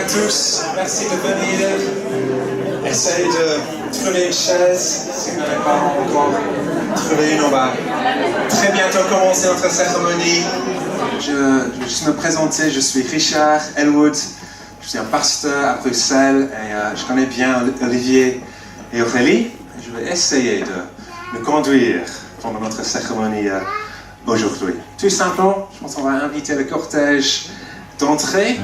Tous, merci de venir. Essayez de trouver une chaise. Si vous n'avez pas encore trouvé une, on va très bientôt commencer notre cérémonie. Je vais me présenter, je suis Richard Elwood. Je suis un pasteur à Bruxelles et je connais bien Olivier et Aurélie. Je vais essayer de me conduire pendant notre cérémonie aujourd'hui. Tout simplement, je pense qu'on va inviter le cortège d'entrée.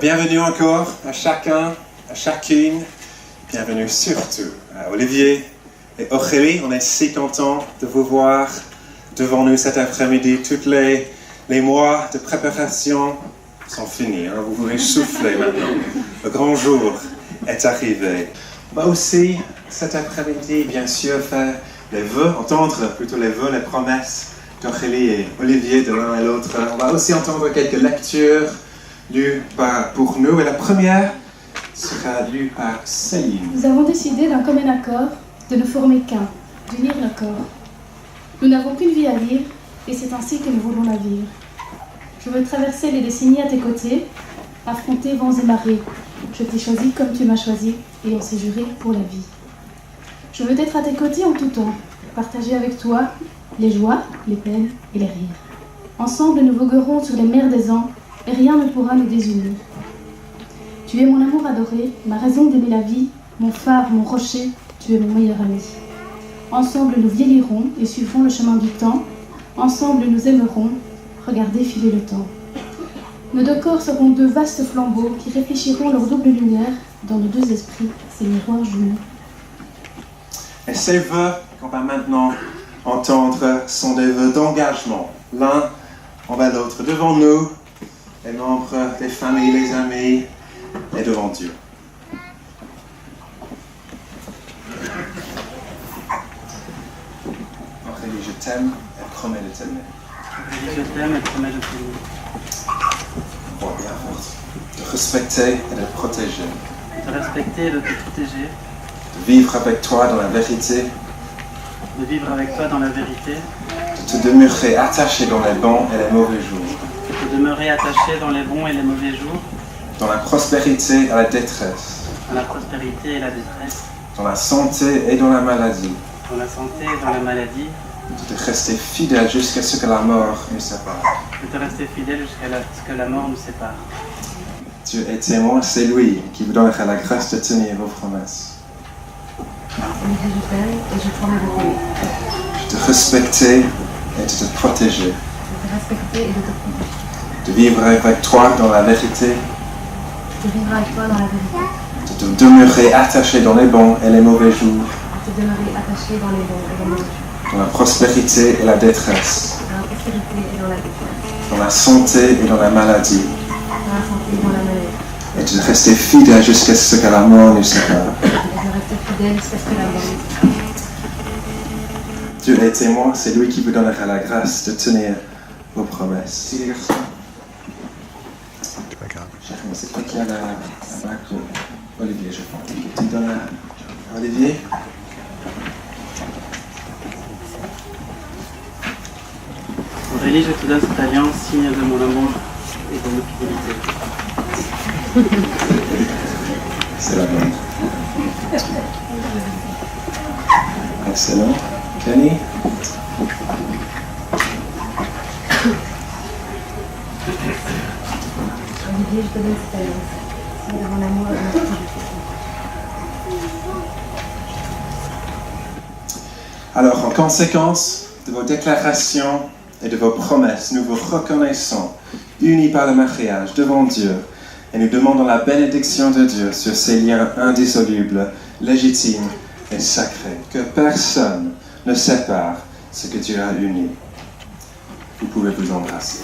Bienvenue encore à chacun, à chacune. Bienvenue surtout à Olivier et Aurélie. On est si contents de vous voir devant nous cet après-midi. Tous les mois de préparation sont finis. Hein. Vous pouvez souffler maintenant. Le grand jour est arrivé. On va aussi cet après-midi, bien sûr, faire les vœux, entendre plutôt les vœux, les promesses d'Aurélie et Olivier de l'un et l'autre. On va aussi entendre quelques lectures lue pour nous, et la première sera lue par Céline. Nous avons décidé d'un commun accord de ne former qu'un, d'unir nos corps. Nous n'avons qu'une vie à vivre, et c'est ainsi que nous voulons la vivre. Je veux traverser les décennies à tes côtés, affronter vents et marées. Je t'ai choisi comme tu m'as choisi, et on s'est juré pour la vie. Je veux être à tes côtés en tout temps, partager avec toi les joies, les peines et les rires. Ensemble, nous voguerons sur les mers des ans, et rien ne pourra nous désunir. Tu es mon amour adoré, ma raison d'aimer la vie, mon phare, mon rocher, tu es mon meilleur ami. Ensemble nous vieillirons et suivrons le chemin du temps. Ensemble nous aimerons, regardez filer le temps. Nos deux corps seront deux vastes flambeaux qui réfléchiront leur double lumière dans nos deux esprits, ces miroirs jumeaux. Et ces vœux qu'on va maintenant entendre sont des vœux d'engagement, l'un envers l'autre, devant nous, les membres des familles, les amis, et devant Dieu. Aurélie, je t'aime et promets de t'aimer. Aurélie, je t'aime et promets de t'aimer. Bon, bien fort. De respecter et de protéger. De respecter et de te protéger. De de vivre avec toi dans la vérité, de vivre avec toi dans la vérité, de te demeurer attaché dans les bons et les mauvais jours, de demeurer attaché dans les bons et les mauvais jours, dans la prospérité et la détresse, dans la prospérité et la détresse, dans la santé et dans la maladie, dans la santé et dans la maladie, de rester fidèle jusqu'à ce que la mort nous sépare. de te rester fidèle jusqu'à ce que la mort nous sépare. Dieu est témoin, c'est lui qui vous donnera la grâce de tenir vos promesses. Olivier, je t'aime et je promets de t'aimer, De te respecter et de te protéger. de te respecter et de te protéger, De vivre avec toi dans la vérité. de vivre avec toi dans la vérité, De te demeurer attaché dans les bons et les mauvais jours. de te demeurer attaché dans les bons et les mauvais jours, Dans la prospérité et la détresse. dans la prospérité et dans la détresse, Dans la santé et dans la maladie. dans la santé et dans la maladie, Et de rester fidèle jusqu'à ce que la mort nous sépare. et de rester fidèle jusqu'à ce que la mort nous sépare. Dieu est témoin, c'est lui qui vous donnera la grâce de tenir vos promesses. Si les garçons. Chacun, c'est toi qui as la bague de Olivier, je pense. Tu donnes à Olivier. Aurélie, je te donne cette alliance, signe de mon amour et de ma fidélité. C'est la bonne. Excellent. Kenny. Olivier, je te donne cette alliance, signe de mon amour et de ma fidélité. Alors, en conséquence de vos déclarations et de vos promesses, nous vous reconnaissons unis par le mariage devant Dieu et nous demandons la bénédiction de Dieu sur ces liens indissolubles, légitimes et sacrés. Que personne ne sépare ce que Dieu a uni. Vous pouvez vous embrasser.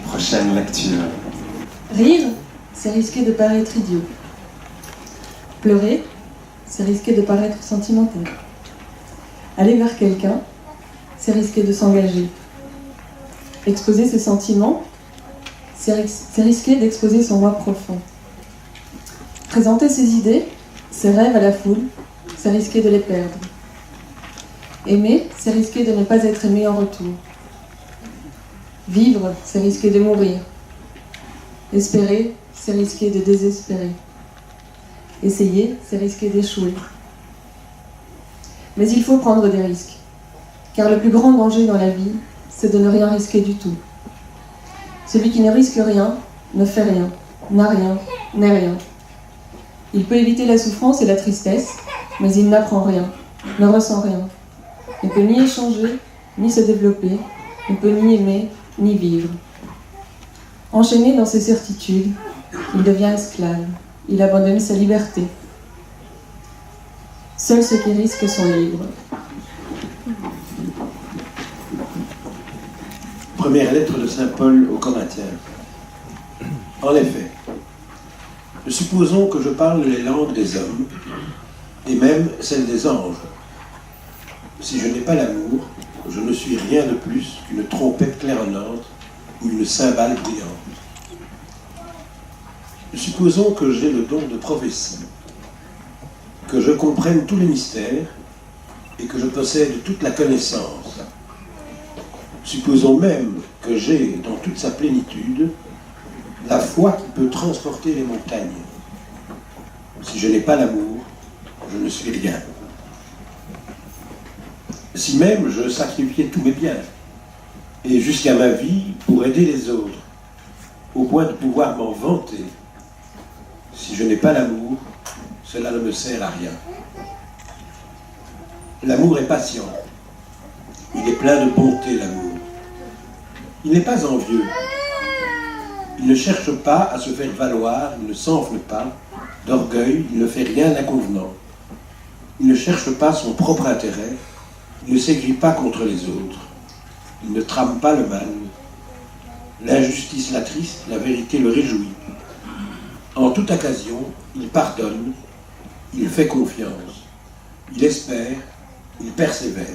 Prochaine lecture. Rire, c'est risquer de paraître idiot. Pleurer, c'est risquer de paraître sentimental. Aller vers quelqu'un, c'est risquer de s'engager. Exposer ses sentiments, c'est risquer d'exposer son moi profond. Présenter ses idées, ses rêves à la foule, c'est risquer de les perdre. Aimer, c'est risquer de ne pas être aimé en retour. Vivre, c'est risquer de mourir. Espérer, c'est risquer de désespérer. Essayer, c'est risquer d'échouer. Mais il faut prendre des risques, car le plus grand danger dans la vie, c'est de ne rien risquer du tout. Celui qui ne risque rien, ne fait rien, n'a rien, n'est rien. Il peut éviter la souffrance et la tristesse, mais il n'apprend rien, ne ressent rien. Il ne peut ni échanger, ni se développer, il ne peut ni aimer, ni vivre. Enchaîné dans ses certitudes, il devient esclave, il abandonne sa liberté. Seuls ceux qui risquent sont libres. Première lettre de Saint Paul aux Corinthiens. En effet, Supposons que je parle les langues des hommes, et même celles des anges. Si je n'ai pas l'amour, je ne suis rien de plus qu'une trompette claironnante ou une cymbale brillante. Supposons que j'ai le don de prophétie, que je comprenne tous les mystères et que je possède toute la connaissance. Supposons même que j'ai, dans toute sa plénitude, la foi qui peut transporter les montagnes. Si je n'ai pas l'amour, je ne suis rien. Si même je sacrifiais tous mes biens, et jusqu'à ma vie pour aider les autres, au point de pouvoir m'en vanter, si je n'ai pas l'amour, cela ne me sert à rien. L'amour est patient. Il est plein de bonté, l'amour. Il n'est pas envieux. Il ne cherche pas à se faire valoir, il ne s'enfle pas d'orgueil, il ne fait rien d'inconvenant. Il ne cherche pas son propre intérêt, il ne s'aigrit pas contre les autres. Il ne trame pas le mal. L'injustice l'attriste, la vérité le réjouit. En toute occasion, il pardonne, il fait confiance, il espère, il persévère.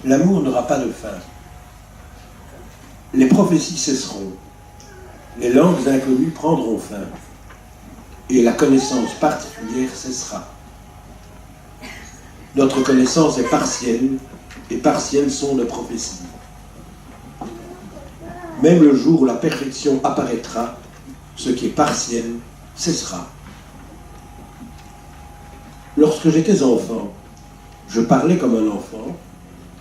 L'amour n'aura pas de fin. Les prophéties cesseront, les langues inconnues prendront fin, et la connaissance particulière cessera. Notre connaissance est partielle, et partielles sont nos prophéties. Même le jour où la perfection apparaîtra, ce qui est partiel cessera. Lorsque j'étais enfant, je parlais comme un enfant,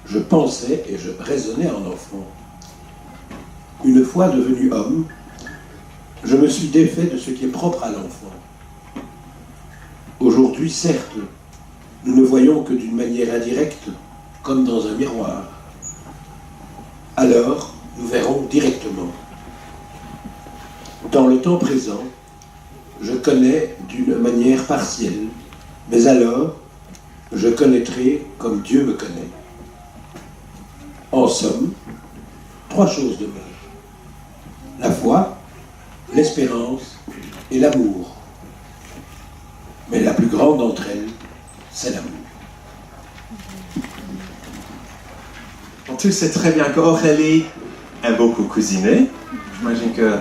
je pensais et je raisonnais en enfant. Une fois devenu homme, je me suis défait de ce qui est propre à l'enfant. Aujourd'hui, certes, nous ne voyons que d'une manière indirecte, comme dans un miroir. Alors, nous verrons directement. Dans le temps présent, je connais d'une manière partielle, mais alors, je connaîtrai comme Dieu me connaît. En somme, 3 choses demeurent. La foi, l'espérance et l'amour. Mais la plus grande d'entre elles, c'est l'amour. Tu sais très bien qu'Aurélie aime beaucoup cuisiner. J'imagine que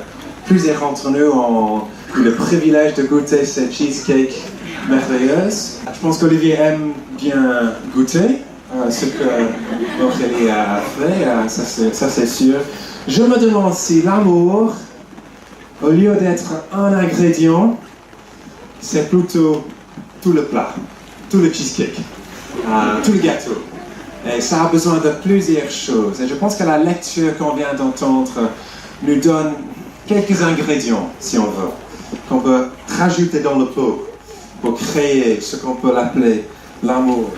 plusieurs d'entre nous ont eu le privilège de goûter cette cheesecake merveilleuse. Je pense qu'Olivier aime bien goûter ce que Aurélie a fait, ça c'est sûr. Je me demande si l'amour, au lieu d'être un ingrédient, c'est plutôt tout le plat, tout le cheesecake, tout le gâteau. Et ça a besoin de plusieurs choses. Et je pense que la lecture qu'on vient d'entendre nous donne quelques ingrédients, si on veut, qu'on peut rajouter dans le pot pour créer ce qu'on peut appeler l'amour.